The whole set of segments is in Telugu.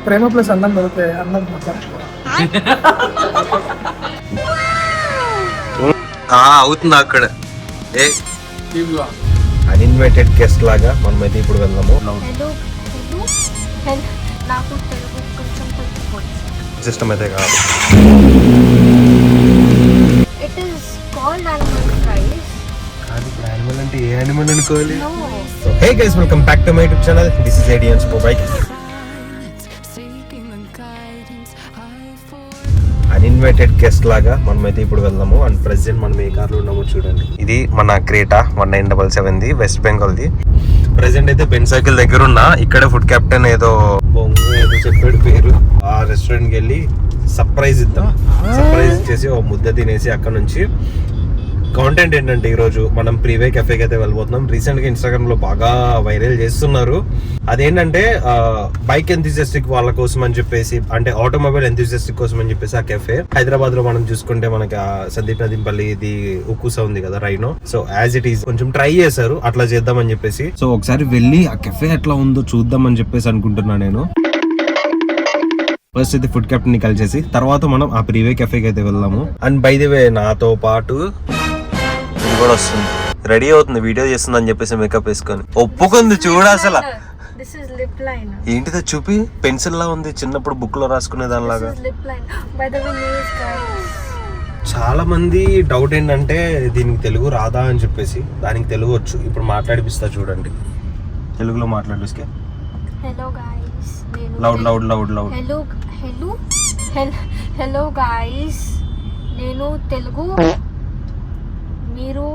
ప్రేమ ప్లస్ అన్నం దొరికితే అన్నం అవుతుంది అక్కడ అన్ఇన్వైటెడ్ గెస్ట్ లాగా మనమైతే ఇప్పుడు వెళ్దాము. నాకు తెలుగు కొంచెం సిస్టమ్ అయితే కాదు. It is called animal fries. కాదు, ఇప్పుడు యానిమల్ అంటే ఏ యానిమల్ అనుకోవాలి? Hey guys, welcome back to my YouTube channel. This is ఏడియన్స్ బైక్. అన్ఇన్వైటెడ్ గెస్ట్ లాగా మనమైతే ఇప్పుడు వెళ్దాము. అండ్ ప్రెసెంట్ మనం ఏ కార్లో ఉన్నామో చూడండి. ఇది మన Creta 1977 west Bengal the. Present అయితే బెన్ సైకిల్ దగ్గర ఉన్నా. ఇక్కడే ఫుడ్ కెప్టెన్ ఏదో చెప్పాడు పేరు. ఆ రెస్టారెంట్కి వెళ్ళి సర్ప్రైజ్ ఇద్దాం. సర్ప్రైజ్ ఇచ్చేసి ఓ ముద్ద తినేసి అక్కడ నుంచి కాంటెంట్ ఏంటంటే ఈరోజు మనం ప్రీవే కెఫేకి అయితే వెళ్ళిపోతున్నాం. రీసెంట్ గా ఇన్స్టాగ్రామ్ లో బాగా వైరల్ చేస్తున్నారు. అదేంటంటే బైక్ ఎంతూజియాస్టిక్ వాళ్ళ కోసం అని చెప్పేసి, అంటే ఆటోమొబైల్ ఎంతూజియాస్టిక్ కోసం అని చెప్పేసి ఆ కెఫే హైదరాబాద్ లో మనం చూసుకుంటే మనకి సందీప్ నదింపల్లి ఇది ఉక్కుసా ఉంది కదా, rhino. So as it is కొంచెం ట్రై చేశారు అట్లా చేద్దామని చెప్పేసి. సో ఒకసారి వెళ్ళి ఆ కెఫే ఎట్లా ఉందో చూద్దాం అని చెప్పేసి అనుకుంటున్నా నేను. ఫస్ట్ అయితే ఫుడ్ కెప్టెన్ ని కలిసేసి తర్వాత మనం ఆ ప్రీవే కెఫేకి అయితే వెళ్దాము. అండ్ బై ది వే నాతో పాటు కూడా వస్తుంది, రెడీ అవుతుంది, వీడియో చేస్తుంది అని చెప్పేసి మేకప్ వేసుకొని ఒప్పుకుంది. చూడ అసలు ఏంటిదో చూపి, పెన్సిల్ లా ఉంది, చిన్నప్పుడు బుక్ లో రాసుకునే దానిలాగా. చాలా మంది డౌట్ ఏంటంటే దీనికి తెలుగు రాదా అని చెప్పేసి. దానికి తెలుగు వచ్చు, ఇప్పుడు మాట్లాడిపిస్తా చూడండి. తెలుగులో మాట్లాడిస్తే hello guys, loud loud loud loud. Hello hello hello guys, నేను తెలుగు, మీరు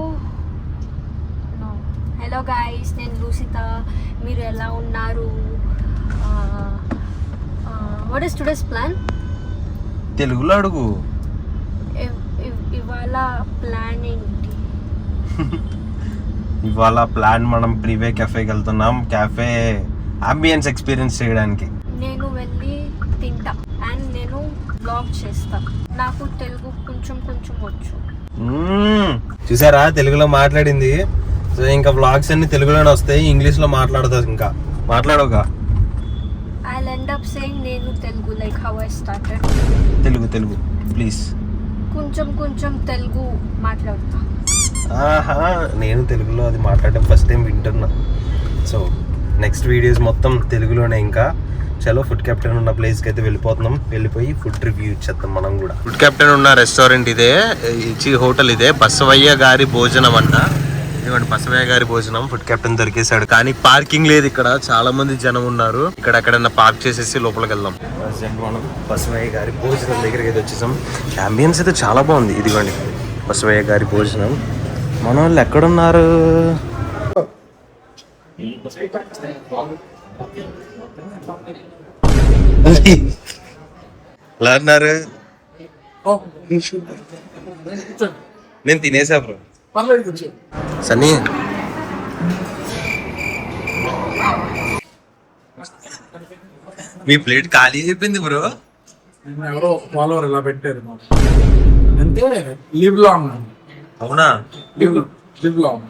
హలో గాయ్స్, నేను లూసిత, మీరు ఎలా ఉన్నారు? What is today's plan? తెలుగులో అడుగు. ఇవాళ ప్లాన్ ఏంటి? ఇవాళ ప్లాన్ మనం ప్రీవే కెఫేకి వెళ్తున్నాం. కెఫే అంబియన్స్ ఎక్స్పీరియన్స్ చేయడానికి. నేను వెళ్ళి తింటా అండ్ నేను బ్లాగ్ చేస్తా. నాకు తెలుగు కొంచెం కొంచెం వచ్చు. చూసారా తెలుగులో మాట్లాడింది. సో ఇంకా వ్లాగ్స్ అన్ని తెలుగులోనే వస్తాయి, ఇంగ్లీష్ లో మాట్లాడతా. ఇంకా మాట్లాడవుగా. I'll end up saying నేను Telugu, like how I started. Telugu Telugu please. కొంచెం కొంచెం తెలుగు మాట్లాడతా. ఆహా, నేను తెలుగులో అది మాట్లాడడం ఫస్ట్ టైం వింటున్నా. సో నెక్స్ట్ వీడియోస్ మొత్తం తెలుగులోనే. ఇంకా చలో ఫుడ్ కెప్టెన్ ఉన్న ప్లేస్ కి అయితే వెళ్ళిపోతున్నాం. వెళ్ళిపోయి ఫుడ్ రివ్యూ ఇచ్చేద్దాం మనం కూడా. ఫుడ్ కెప్టెన్ ఉన్న రెస్టారెంట్ ఇదే, హోటల్ ఇదే, బసవయ్య గారి భోజనం అంట. ఇదిగోండి బసవయ్య గారి భోజనం. ఫుడ్ కెప్టెన్ దొరికేశాడు, కానీ పార్కింగ్ లేదు ఇక్కడ. చాలా మంది జనం ఉన్నారు. ఇక్కడ ఎక్కడన్నా పార్క్ చేసేసి లోపలికి వెళ్దాం. మనం బసవయ్య గారి భోజనం దగ్గరికి అయితే వచ్చేసాం. అంబియన్స్ అయితే చాలా బాగుంది. ఇదిగోండి బసవయ్య గారి భోజనం. మన వాళ్ళు ఎక్కడున్నారు? ఎలా అన్నారు? నేను తినేసా బ్రో. సన్నీ మీ ప్లేట్ ఖాళీ అయిపోయింది బ్రో. ఎవరో ఫాలోవర్ ఇలా పెట్టారు అంటే లివ్ లాంగ్. అవునా? లివ్ లాంగ్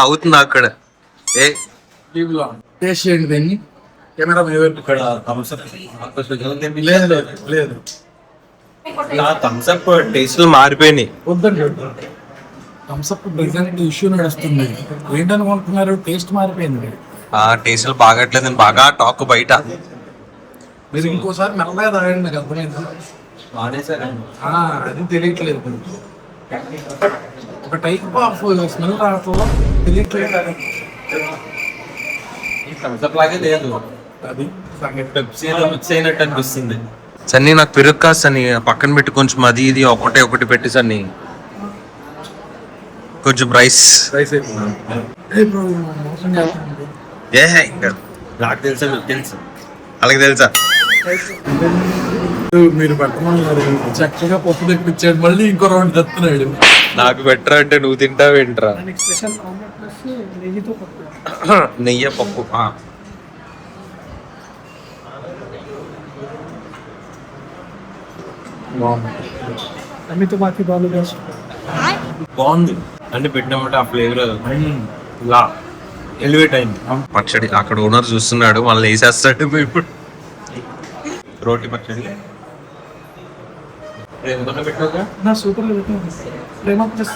అవుతుంది అక్కడ. ఏ లివ్ లాంగ్ టేస్ట్ చేయండి దీన్ని. కెమెరా మీద లేదు థమ్స్అప్ టేస్ట్లు మారిపోయినాయి. వద్దండి, థమ్స్అప్ ప్రెసెంట్ ఇష్యూ నడుస్తుంది. ఏంటనుకుంటున్నారు? టేస్ట్ మారిపోయింది. టేస్ట్లు బాగట్లేదని బాగా టాక్ బయట. మీరు ఇంకోసారి మెల్లగా తాగండి, నాకు అర్థమైంది. అది తెలియట్లేదు. ఒక టైప్ ఆఫ్ స్మెల్ రావట్లేదు, తెలియట్లేదు. అది అనిపిస్తుంది. సన్నీ నాకు పెరుగు కాదు సన్నీ, పక్కన పెట్టి కొంచెం అది ఇది ఒకటి పెట్టి సన్నీ. కొంచెం రైస్ నాకు తెలుసా, మీకు తెలుసు, అలాగే తెలుసా. మీరు పెట్టమన్నారు, చక్కగా పప్పు తెప్పించాడు, మళ్ళీ ఇంకో రౌండ్ తెస్తున్నాడు. నాకు బెటర్ అంటే నువ్వు తింటావు ఏంట్రా? నెయ్యి పప్పు. బాగుంది అంటే పెట్టినమాట ఆ ఫ్లేవర్ ఇలా ఎలివేట్ అయింది. పచ్చడి అక్కడ ఓనర్ చూస్తున్నాడు, మళ్ళీ వేసేస్తాడు ఇప్పుడు. రోటి పచ్చడి నా సూపర్ ప్రేమ ప్లస్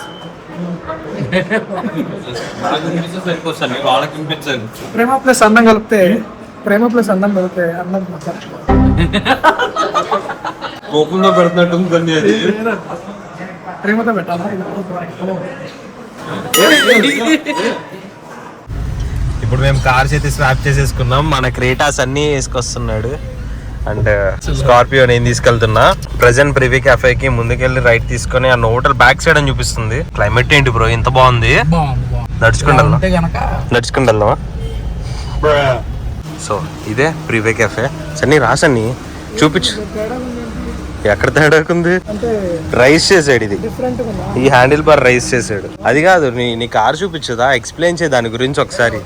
వాళ్ళకి వినిపించాలి. ప్రేమ ప్లస్ అన్నం కలిపితే అన్నం కోపంగా పెడుతున్నట్టు కొన్ని అది. ప్రేమతో పెట్టాలా? ఇప్పుడు మేము కార్స్ అయితే స్వాప్ చేసేసుకున్నాం. మన క్రేటాస్ అన్ని వేసుకొస్తున్నాడు అండ్ స్కార్పియో నేను తీసుకెళ్తున్నా. ప్రెజెంట్ ప్రివీ కి ముందుకెళ్ళి రైట్ తీసుకొని ఆ హోటల్ బ్యాక్ సైడ్ అని చూపిస్తుంది. క్లైమేట్ ఏంటి బ్రో ఇంత బాగుంది. నడుచుకుంటూ వెళ్దామా? సో ఇదే ప్రివే క్యాఫే. సన్నీ రాసన్ని చూపించు ఎక్కడ తేడాకుంది. రైస్ చేసాడు ఇది, ఈ హ్యాండిల్ బార్ రైస్ చేసాడు. అది కాదు, నీ కార్ చూపించదా, ఎక్స్ప్లెయిన్ చేయ దాని గురించి ఒకసారి.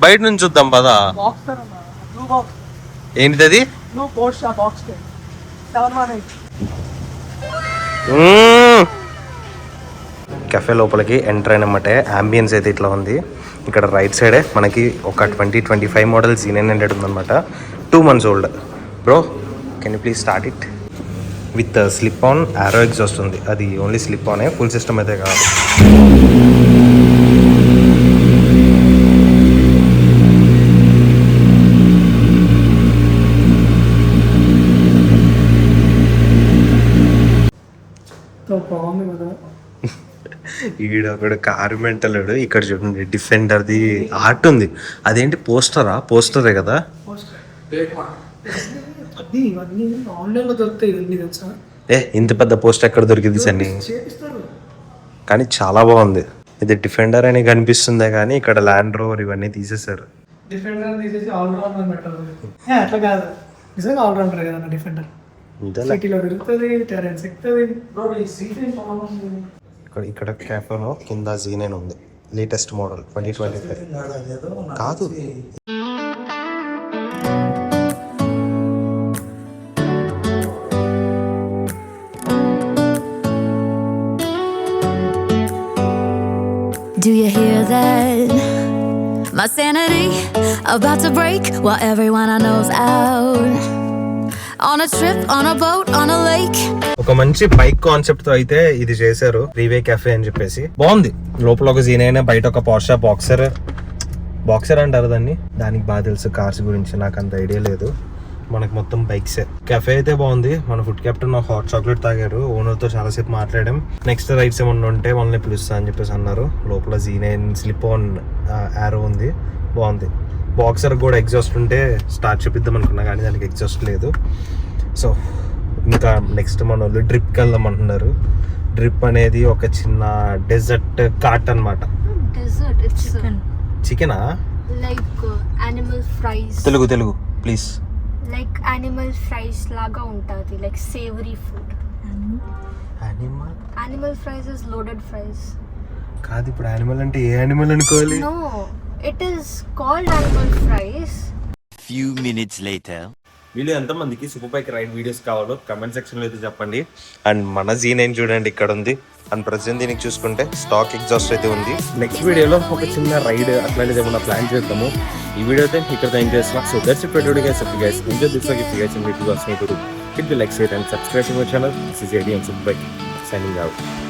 బయట నుంచి చూద్దాం పదా. ఏంటిది? కెఫే లోపలికి ఎంటర్ అయినమ్మటే అంబియన్స్ అయితే ఇట్లా ఉంది. ఇక్కడ రైట్ సైడే మనకి ఒక 2025 మోడల్ Z900 ఉందన్నమాట. 2 months old. Bro can you please start it with slip on ఆరో ఎగ్జాస్ట్ ఉంది. అది ఓన్లీ స్లిప్ ఆనే, ఫుల్ సిస్టమ్ అయితే కాదు. ఈడొకడు కారు మెంటలుడు. ఇక్కడ చూడండి డిఫెండర్ది ఆర్ట్ ఉంది. అదేంటి పోస్టరే కదా. ఇంత పెద్ద పోస్టర్ ఎక్కడ దొరికింది సన్ని? కానీ చాలా బాగుంది. ఇది డిఫెండర్ అని కనిపిస్తుందే కానీ ఇక్కడ ల్యాండ్ రోవర్ ఇవన్నీ తీసేశారు. ఇక్కడ క్యాఫేలో కింద Z9 ఉంది, లేటెస్ట్ మోడల్ 2025 కాదు. Do you hear that? My sanity about to break while everyone I know's out. On a trip, on a boat, on a lake. ఒక మంచి బైక్ కాన్సెప్ట్ తో అయితే ఇది చేశారు, ఫ్రీవే కెఫే అని చెప్పేసి. బాగుంది. లోపల ఒక Z9, బయట ఒక పోర్షా బాక్సర్ అంటారు దాన్ని. దానికి బాగా తెలుసు కార్స్ గురించి, నాకు అంత ఐడియా లేదు. మనకు మొత్తం బైక్సే. కెఫే అయితే బాగుంది. మన ఫుడ్ క్యాప్టెన్ హాట్ చాక్లెట్ తాగారు. ఓనర్ తో చాలా సేపు మాట్లాడాం. నెక్స్ట్ రైడ్స్ ఏమన్నా ఉంటే వాళ్ళని పిలుస్తా అని చెప్పేసి అన్నారు. లోపల Z9 స్లిప్ ఆన్ ఆరో ఉంది, బాగుంది. బాక్సర్ కూడా ఎగ్జాస్ట్ ఉంటే స్టార్ట్ చూపిద్దాం అనుకున్నా కానీ దానికి ఎగ్జాస్ట్ లేదు. సో ఇంకా నెక్స్ట్ మన వాళ్ళు డ్రిప్కి వెళ్దాం అంటున్నారు. డ్రిప్ అనేది ఒక చిన్న డెజర్ట్ కార్ట్ అనమాట. చికెనా? Like animal fries. Telugu please. Like animal fries లాగా ఉంటుంది, like savoury food. Animal fries is loaded fries. కాదు, ఇప్పుడు యానిమల్ అంటే ఏ యానిమల్ అనుకోవాలి? No, it is called animal fries. Few minutes later. వీళ్ళు ఎంతమందికి సూపర్ బైక్ రైడ్ వీడియోస్ కావాలో కమెంట్ సెక్షన్లో అయితే చెప్పండి. అండ్ మన Z9 చూడండి ఇక్కడ ఉంది. అండ్ ప్రజెంట్ దీనికి చూసుకుంటే స్టాక్ ఎగ్జాస్ట్ అయితే ఉంది. నెక్స్ట్ వీడియోలో ఒక చిన్న రైడ్ అట్లాంటిది ఏమన్నా ప్లాన్ చేద్దాము. ఈ వీడియో అయితే ఇక్కడ ఎంజాయ్ చేస్తున్నాం. So that's it for today guys. If you guys enjoyed this video, if you guys enjoyed this video, hit the like, share and subscribe to my channel. This is ADM Super Bike signing out.